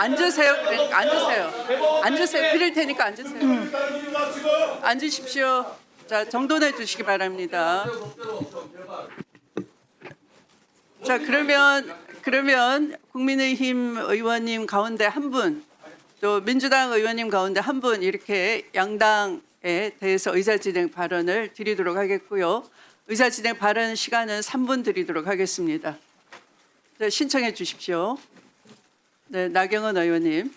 앉으세요. 앉으세요. 앉으세요. 그럴 테니까 앉으세요. 앉으십시오. 자, 정돈해 주시기 바랍니다. 자, 그러면 국민의힘 의원님 가운데 한 분, 또 민주당 의원님 가운데 한 분 이렇게 양당에 대해서 의사진행 발언을 드리도록 하겠고요. 의사진행 발언 시간은 3분 드리도록 하겠습니다. 자, 신청해 주십시오. 네, 나경원 의원님.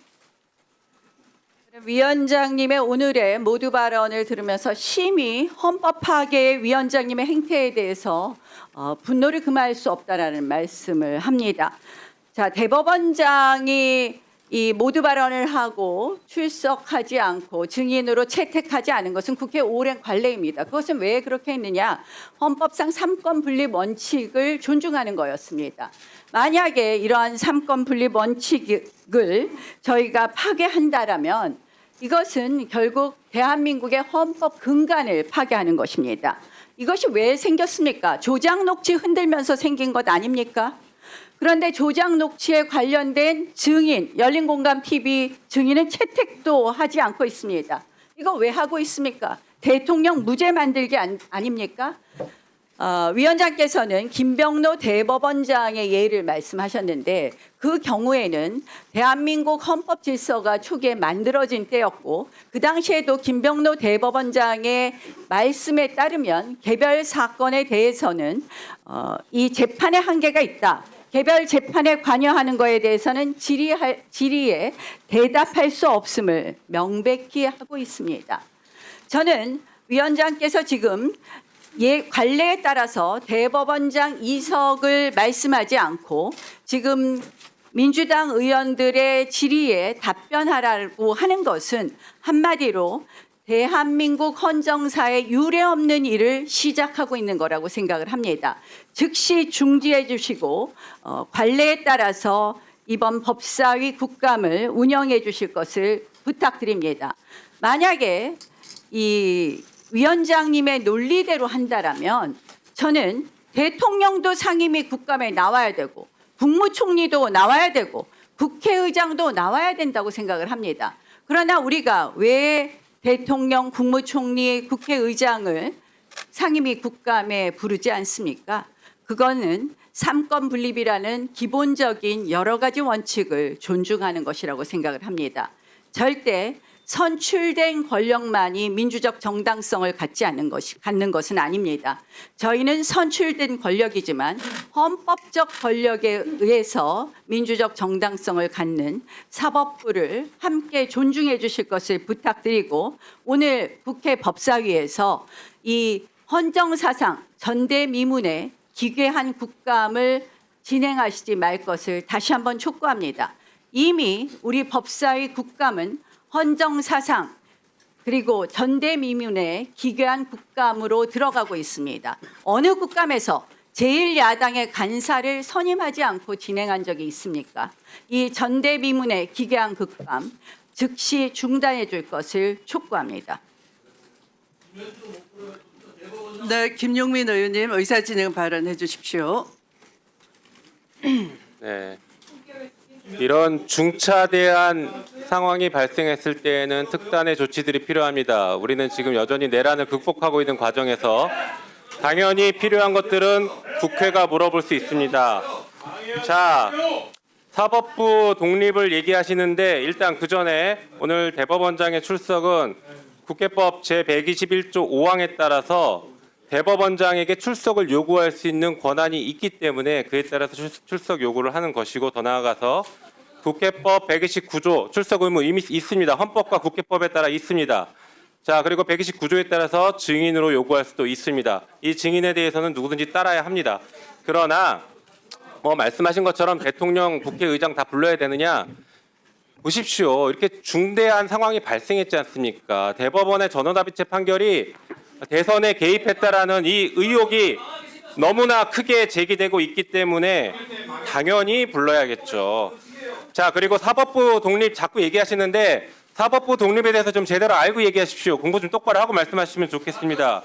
위원장님의 오늘의 모두 발언을 들으면서 심히 헌법 파괴의 위원장님의 행태에 대해서 분노를 금할 수 없다라는 말씀을 합니다. 자, 대법원장이 이 모두 발언을 하고 출석하지 않고 증인으로 채택하지 않은 것은 국회 오랜 관례입니다. 그것은 왜 그렇게 했느냐? 헌법상 삼권 분립 원칙을 존중하는 거였습니다. 만약에 이러한 삼권 분립 원칙을 저희가 파괴한다라면 이것은 결국 대한민국의 헌법 근간을 파괴하는 것입니다. 이것이 왜 생겼습니까? 조작 녹취 흔들면서 생긴 것 아닙니까? 그런데 조작 녹취에 관련된 증인, 열린공감TV 증인은 채택도 하지 않고 있습니다. 이거 왜 하고 있습니까? 대통령 무죄 만들기 아닙니까? 위원장께서는 김병로 대법원장의 예를 말씀하셨는데 그 경우에는 대한민국 헌법 질서가 초기에 만들어진 때였고 그 당시에도 김병로 대법원장의 말씀에 따르면 개별 사건에 대해서는 이 재판의 한계가 있다. 개별 재판에 관여하는 것에 대해서는 질의에 대답할 수 없음을 명백히 하고 있습니다. 저는 위원장께서 지금 관례에 따라서 대법원장 이석을 말씀하지 않고 지금 민주당 의원들의 질의에 답변하라고 하는 것은 한마디로 대한민국 헌정사에 유례없는 일을 시작하고 있는 거라고 생각을 합니다. 즉시 중지해 주시고 관례에 따라서 이번 법사위 국감을 운영해 주실 것을 부탁드립니다. 만약에 이 위원장님의 논리대로 한다라면 저는 대통령도 상임위 국감에 나와야 되고 국무총리도 나와야 되고 국회의장도 나와야 된다고 생각을 합니다. 그러나 우리가 왜 대통령, 국무총리, 국회의장을 상임위 국감에 부르지 않습니까? 그거는 삼권 분립이라는 기본적인 여러 가지 원칙을 존중하는 것이라고 생각을 합니다. 절대 선출된 권력만이 민주적 정당성을 갖는 것은 아닙니다. 저희는 선출된 권력이지만 헌법적 권력에 의해서 민주적 정당성을 갖는 사법부를 함께 존중해 주실 것을 부탁드리고 오늘 국회 법사위에서 이 헌정사상 전대미문에 기괴한 국감을 진행하시지 말 것을 다시 한번 촉구합니다. 이미 우리 법사위 국감은 헌정사상 그리고 전대미문의 기괴한 국감으로 들어가고 있습니다. 어느 국감에서 제1야당의 간사를 선임하지 않고 진행한 적이 있습니까? 이 전대미문의 기괴한 국감 즉시 중단해 줄 것을 촉구합니다. 네, 김용민 의원님 의사진행 발언해 주십시오. 네. 이런 중차대한 상황이 발생했을 때에는 특단의 조치들이 필요합니다. 우리는 지금 여전히 내란을 극복하고 있는 과정에서 당연히 필요한 것들은 국회가 물어볼 수 있습니다. 자, 사법부 독립을 얘기하시는데 일단 그 전에 오늘 대법원장의 출석은 국회법 제121조 5항에 따라서 대법원장에게 출석을 요구할 수 있는 권한이 있기 때문에 그에 따라서 출석 요구를 하는 것이고 더 나아가서 국회법 129조 출석 의무 이미 있습니다. 헌법과 국회법에 따라 있습니다. 자, 그리고 129조에 따라서 증인으로 요구할 수도 있습니다. 이 증인에 대해서는 누구든지 따라야 합니다. 그러나 말씀하신 것처럼 대통령, 국회의장 다 불러야 되느냐? 보십시오. 이렇게 중대한 상황이 발생했지 않습니까? 대법원의 전원합의체 판결이 대선에 개입했다라는 이 의혹이 너무나 크게 제기되고 있기 때문에 당연히 불러야겠죠. 자, 그리고 사법부 독립 자꾸 얘기하시는데 사법부 독립에 대해서 좀 제대로 알고 얘기하십시오. 공부 좀 똑바로 하고 말씀하시면 좋겠습니다.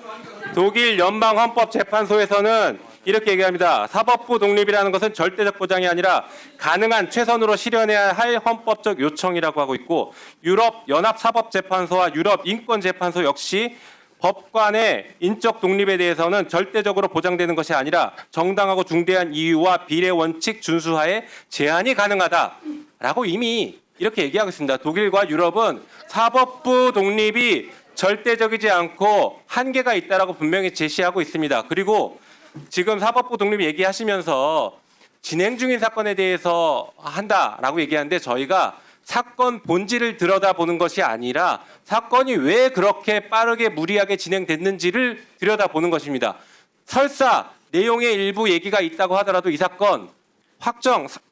독일 연방헌법재판소에서는 이렇게 얘기합니다. 사법부 독립이라는 것은 절대적 보장이 아니라 가능한 최선으로 실현해야 할 헌법적 요청이라고 하고 있고, 유럽 연합사법재판소와 유럽 인권재판소 역시 법관의 인적 독립에 대해서는 절대적으로 보장되는 것이 아니라 정당하고 중대한 이유와 비례 원칙 준수하에 제한이 가능하다라고 이미 이렇게 얘기하고 있습니다. 독일과 유럽은 사법부 독립이 절대적이지 않고 한계가 있다라고 분명히 제시하고 있습니다. 그리고 지금 사법부 독립 얘기하시면서 진행 중인 사건에 대해서 한다라고 얘기하는데, 저희가 사건 본질을 들여다보는 것이 아니라 사건이 왜 그렇게 빠르게 무리하게 진행됐는지를 들여다보는 것입니다. 설사 내용의 일부 얘기가 있다고 하더라도 이 사건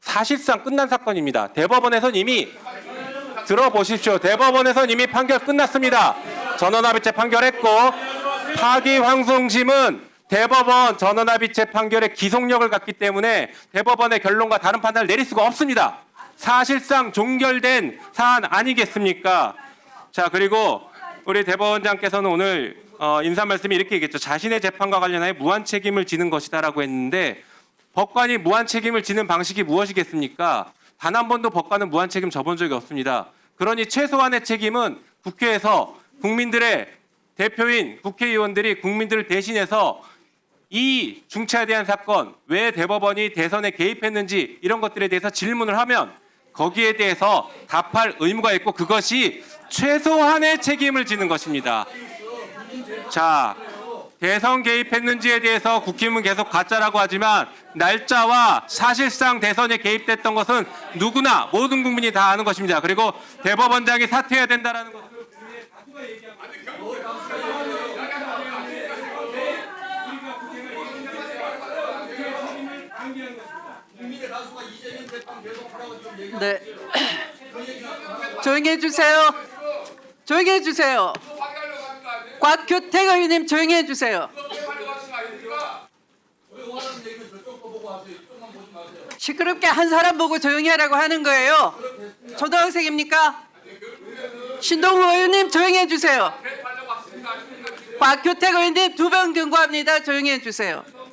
사실상 끝난 사건입니다. 대법원에선 이미 들어보십시오. 대법원에선 이미 판결 끝났습니다. 전원합의체 판결했고, 파기환송심은 대법원 전원합의체 판결의 기속력을 갖기 때문에 대법원의 결론과 다른 판단을 내릴 수가 없습니다. 사실상 종결된 사안 아니겠습니까? 자, 그리고 우리 대법원장께서는 오늘 인사 말씀이 이렇게 얘기했죠. 자신의 재판과 관련하여 무한 책임을 지는 것이다라고 했는데, 법관이 무한 책임을 지는 방식이 무엇이겠습니까? 단 한 번도 법관은 무한 책임 져본 적이 없습니다. 그러니 최소한의 책임은 국회에서 국민들의 대표인 국회의원들이 국민들을 대신해서 이 중차대한 사건, 왜 대법원이 대선에 개입했는지 이런 것들에 대해서 질문을 하면 거기에 대해서 답할 의무가 있고, 그것이 최소한의 책임을 지는 것입니다. 자, 대선 개입했는지에 대해서 국힘은 계속 가짜라고 하지만 날짜와 사실상 대선에 개입됐던 것은 누구나 모든 국민이 다 아는 것입니다. 그리고 대법원장이 사퇴해야 된다라는 것을 국민의 다수가 얘기하고 네. 조용히 해주세요. 조용히 해주세요. 곽규택 의원님 조용히 해주세요. 시끄럽게 한 사람 보고 조용히 하라고 하는 거예요. 초등학생입니까? 신동우 의원님 조용히 해주세요. 곽규택 의원님 2번 경고합니다. 조용히 해주세요.